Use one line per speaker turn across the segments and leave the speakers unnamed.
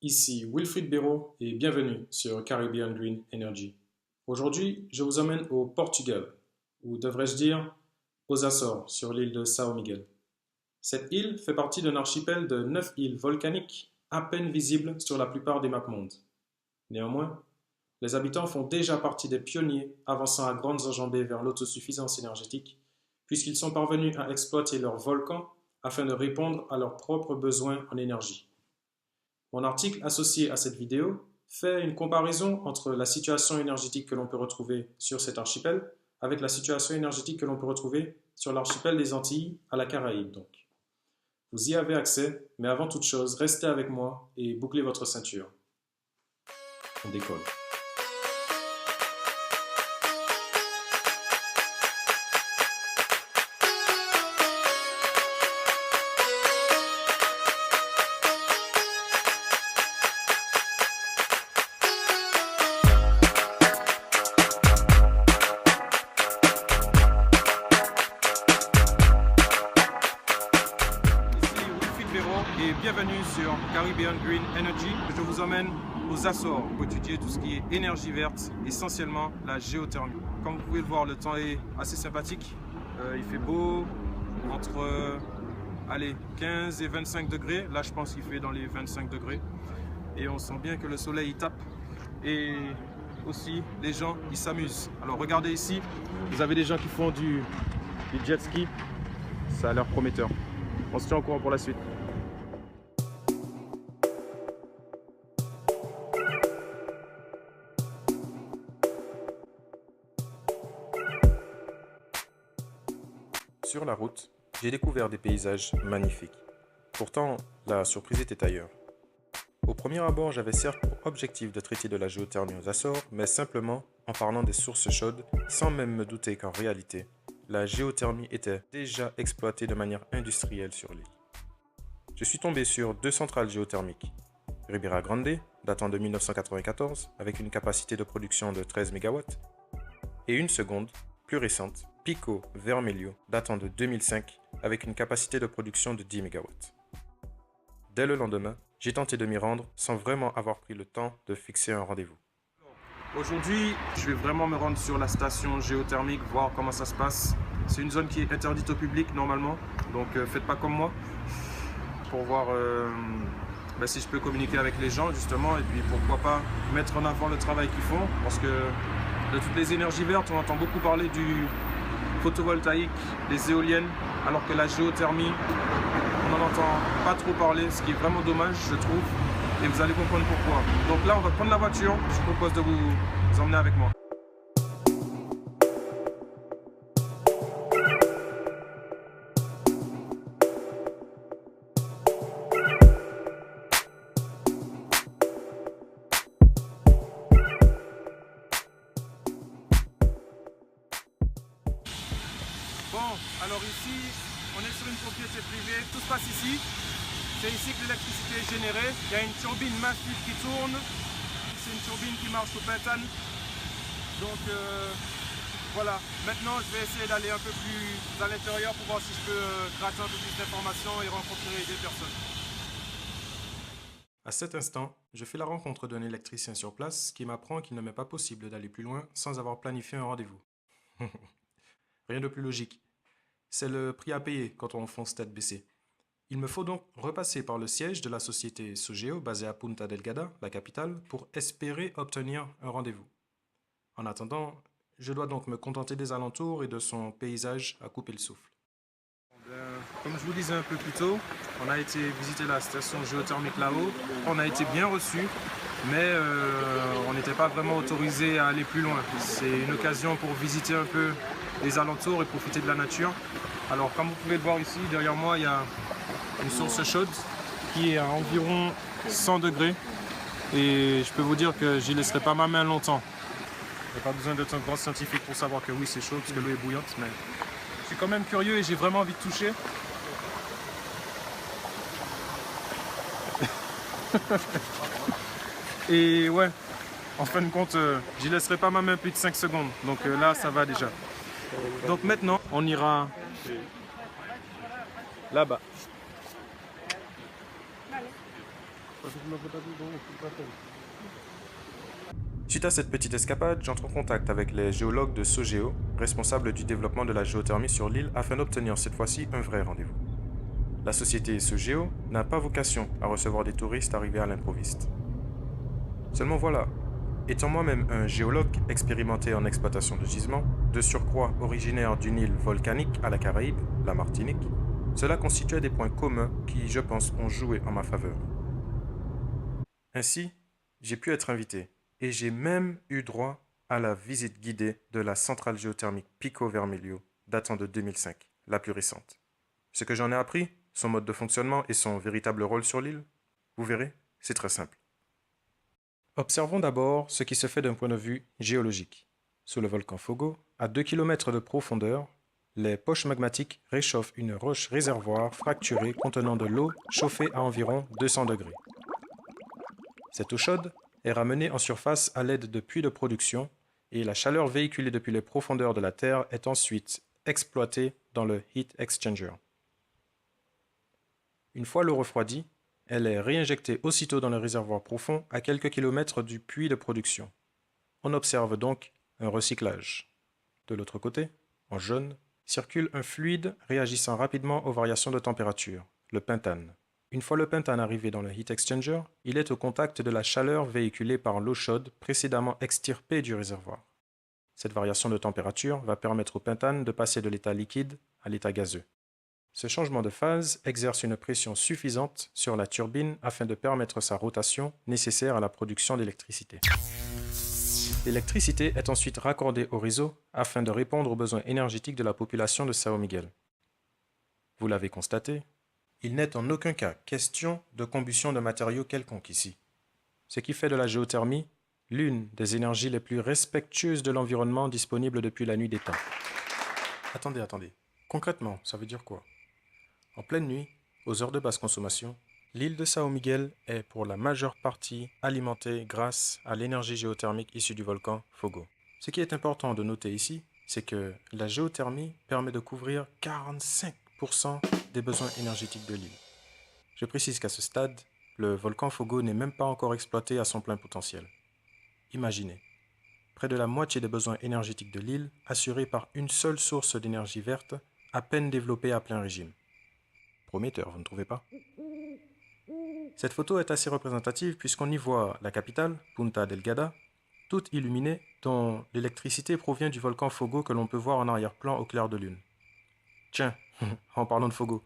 Ici Wilfried Béraud et bienvenue sur Caribbean Green Energy. Aujourd'hui, je vous emmène au Portugal, ou devrais-je dire aux Açores, sur l'île de São Miguel. Cette île fait partie d'un archipel de 9 îles volcaniques à peine visibles sur la plupart des mapmondes. Néanmoins, les habitants font déjà partie des pionniers avançant à grandes enjambées vers l'autosuffisance énergétique, puisqu'ils sont parvenus à exploiter leurs volcans afin de répondre à leurs propres besoins en énergie. Mon article associé à cette vidéo fait une comparaison entre la situation énergétique que l'on peut retrouver sur cet archipel avec la situation énergétique que l'on peut retrouver sur l'archipel des Antilles à la Caraïbe donc. Vous y avez accès, mais avant toute chose, restez avec moi et bouclez votre ceinture. On décolle. Et bienvenue sur Caribbean Green Energy. Je vous emmène aux Açores pour étudier tout ce qui est énergie verte, essentiellement la géothermie. Comme vous pouvez le voir, le temps est assez sympathique. Il fait beau, entre 15 et 25 degrés. Là, je pense qu'il fait dans les 25 degrés. Et on sent bien que le soleil il tape. Et aussi, les gens, ils s'amusent. Alors regardez ici, vous avez des gens qui font du jet ski. Ça a l'air prometteur. On se tient au courant pour la suite. Sur la route, j'ai découvert des paysages magnifiques. Pourtant, la surprise était ailleurs. Au premier abord, j'avais certes pour objectif de traiter de la géothermie aux Açores, mais simplement en parlant des sources chaudes, sans même me douter qu'en réalité, la géothermie était déjà exploitée de manière industrielle sur l'île. Je suis tombé sur deux centrales géothermiques. Ribeira Grande, datant de 1994, avec une capacité de production de 13 MW, et une seconde, plus récente, Pico Vermelho, datant de 2005, avec une capacité de production de 10 MW. Dès le lendemain, j'ai tenté de m'y rendre sans vraiment avoir pris le temps de fixer un rendez-vous. Aujourd'hui, je vais vraiment me rendre sur la station géothermique, voir comment ça se passe. C'est une zone qui est interdite au public normalement, donc faites pas comme moi, pour voir si je peux communiquer avec les gens justement, et puis pourquoi pas mettre en avant le travail qu'ils font, parce que de toutes les énergies vertes, on entend beaucoup parler du photovoltaïque, des éoliennes, alors que la géothermie, on n'en entend pas trop parler, ce qui est vraiment dommage, je trouve, et vous allez comprendre pourquoi. Donc là, on va prendre la voiture, je vous propose de vous emmener avec moi. Bon, alors ici, on est sur une propriété privée, tout se passe ici. C'est ici que l'électricité est générée. Il y a une turbine massive qui tourne. C'est une turbine qui marche au pétane. Donc voilà, maintenant je vais essayer d'aller un peu plus à l'intérieur pour voir si je peux gratter un peu plus d'informations et rencontrer des personnes. À cet instant, je fais la rencontre d'un électricien sur place qui m'apprend qu'il ne m'est pas possible d'aller plus loin sans avoir planifié un rendez-vous. Rien de plus logique. C'est le prix à payer quand on fonce tête baissée. Il me faut donc repasser par le siège de la société Sogeo, basée à Punta Delgada, la capitale, pour espérer obtenir un rendez-vous. En attendant, je dois donc me contenter des alentours et de son paysage à couper le souffle. Comme je vous disais un peu plus tôt, on a été visiter la station géothermique là-haut. On a été bien reçus, mais on n'était pas vraiment autorisé à aller plus loin. C'est une occasion pour visiter un peu les alentours et profiter de la nature. Alors comme vous pouvez le voir ici, derrière moi, il y a une source chaude qui est à environ 100 degrés. Et je peux vous dire que j'y laisserai pas ma main longtemps. Il n'y a pas besoin d'être un grand scientifique pour savoir que oui, c'est chaud, parce que l'eau est bouillante, mais je suis quand même curieux et j'ai vraiment envie de toucher. Et ouais, en fin de compte, j'y laisserai pas ma main plus de 5 secondes. Donc là, ça va déjà. Donc maintenant, on ira là-bas. Suite à cette petite escapade, j'entre en contact avec les géologues de Sogeo, responsables du développement de la géothermie sur l'île, afin d'obtenir cette fois-ci un vrai rendez-vous. La société Sogeo n'a pas vocation à recevoir des touristes arrivés à l'improviste. Seulement voilà, étant moi-même un géologue expérimenté en exploitation de gisements, de surcroît originaire d'une île volcanique à la Caraïbe, la Martinique, cela constituait des points communs qui, je pense, ont joué en ma faveur. Ainsi, j'ai pu être invité, et j'ai même eu droit à la visite guidée de la centrale géothermique Pico Vermelho, datant de 2005, la plus récente. Ce que j'en ai appris, son mode de fonctionnement et son véritable rôle sur l'île, vous verrez, c'est très simple. Observons d'abord ce qui se fait d'un point de vue géologique. Sous le volcan Fogo, à 2 km de profondeur, les poches magmatiques réchauffent une roche réservoir fracturée contenant de l'eau chauffée à environ 200 degrés. Cette eau chaude est ramenée en surface à l'aide de puits de production et la chaleur véhiculée depuis les profondeurs de la Terre est ensuite exploitée dans le heat exchanger. Une fois l'eau refroidie, elle est réinjectée aussitôt dans le réservoir profond à quelques kilomètres du puits de production. On observe donc un recyclage. De l'autre côté, en jaune, circule un fluide réagissant rapidement aux variations de température, le pentane. Une fois le pentane arrivé dans le heat exchanger, il est au contact de la chaleur véhiculée par l'eau chaude précédemment extirpée du réservoir. Cette variation de température va permettre au pentane de passer de l'état liquide à l'état gazeux. Ce changement de phase exerce une pression suffisante sur la turbine afin de permettre sa rotation nécessaire à la production d'électricité. L'électricité est ensuite raccordée au réseau afin de répondre aux besoins énergétiques de la population de São Miguel. Vous l'avez constaté, il n'est en aucun cas question de combustion de matériaux quelconques ici, ce qui fait de la géothermie l'une des énergies les plus respectueuses de l'environnement disponible depuis la nuit des temps. Attendez. Concrètement, ça veut dire quoi? En pleine nuit, aux heures de basse consommation, l'île de São Miguel est pour la majeure partie alimentée grâce à l'énergie géothermique issue du volcan Fogo. Ce qui est important de noter ici, c'est que la géothermie permet de couvrir 45% des besoins énergétiques de l'île. Je précise qu'à ce stade, le volcan Fogo n'est même pas encore exploité à son plein potentiel. Imaginez, près de la moitié des besoins énergétiques de l'île assurés par une seule source d'énergie verte, à peine développée à plein régime. Prometteur, vous ne trouvez pas? Cette photo est assez représentative puisqu'on y voit la capitale, Punta Delgada, toute illuminée, dont l'électricité provient du volcan Fogo que l'on peut voir en arrière-plan au clair de lune. Tiens, en parlant de Fogo,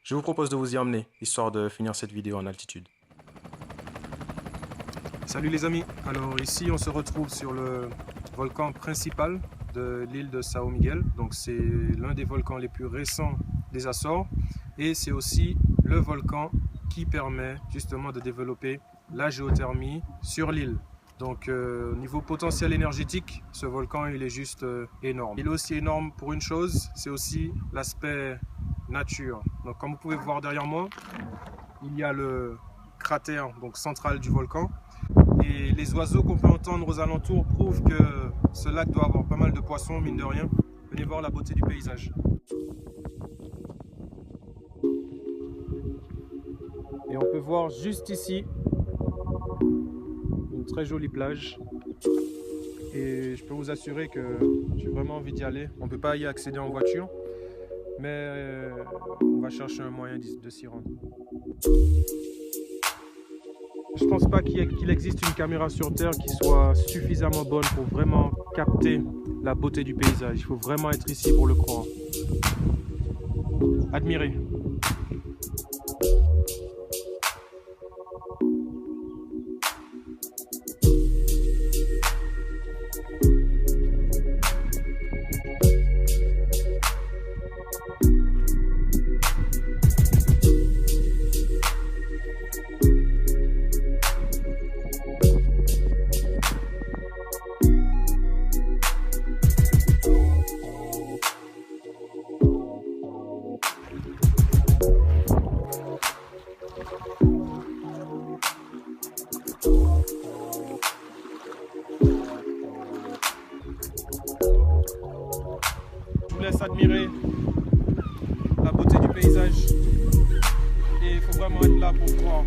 je vous propose de vous y emmener, histoire de finir cette vidéo en altitude. Salut les amis, alors ici on se retrouve sur le volcan principal de l'île de São Miguel, donc c'est l'un des volcans les plus récents des Açores et c'est aussi le volcan qui permet justement de développer la géothermie sur l'île. Donc au niveau potentiel énergétique, ce volcan il est juste énorme. Il est aussi énorme pour une chose, c'est aussi l'aspect nature. Donc comme vous pouvez voir derrière moi, il y a le cratère donc central du volcan. Et les oiseaux qu'on peut entendre aux alentours prouvent que ce lac doit avoir pas mal de poissons, mine de rien. Venez voir la beauté du paysage. Et on peut voir juste ici une très jolie plage. Et je peux vous assurer que j'ai vraiment envie d'y aller. On ne peut pas y accéder en voiture, mais on va chercher un moyen de s'y rendre. Je ne pense pas qu'il existe une caméra sur Terre qui soit suffisamment bonne pour vraiment capter la beauté du paysage. Il faut vraiment être ici pour le croire. Admirez. Je vous laisse admirer la beauté du paysage et il faut vraiment être là pour croire.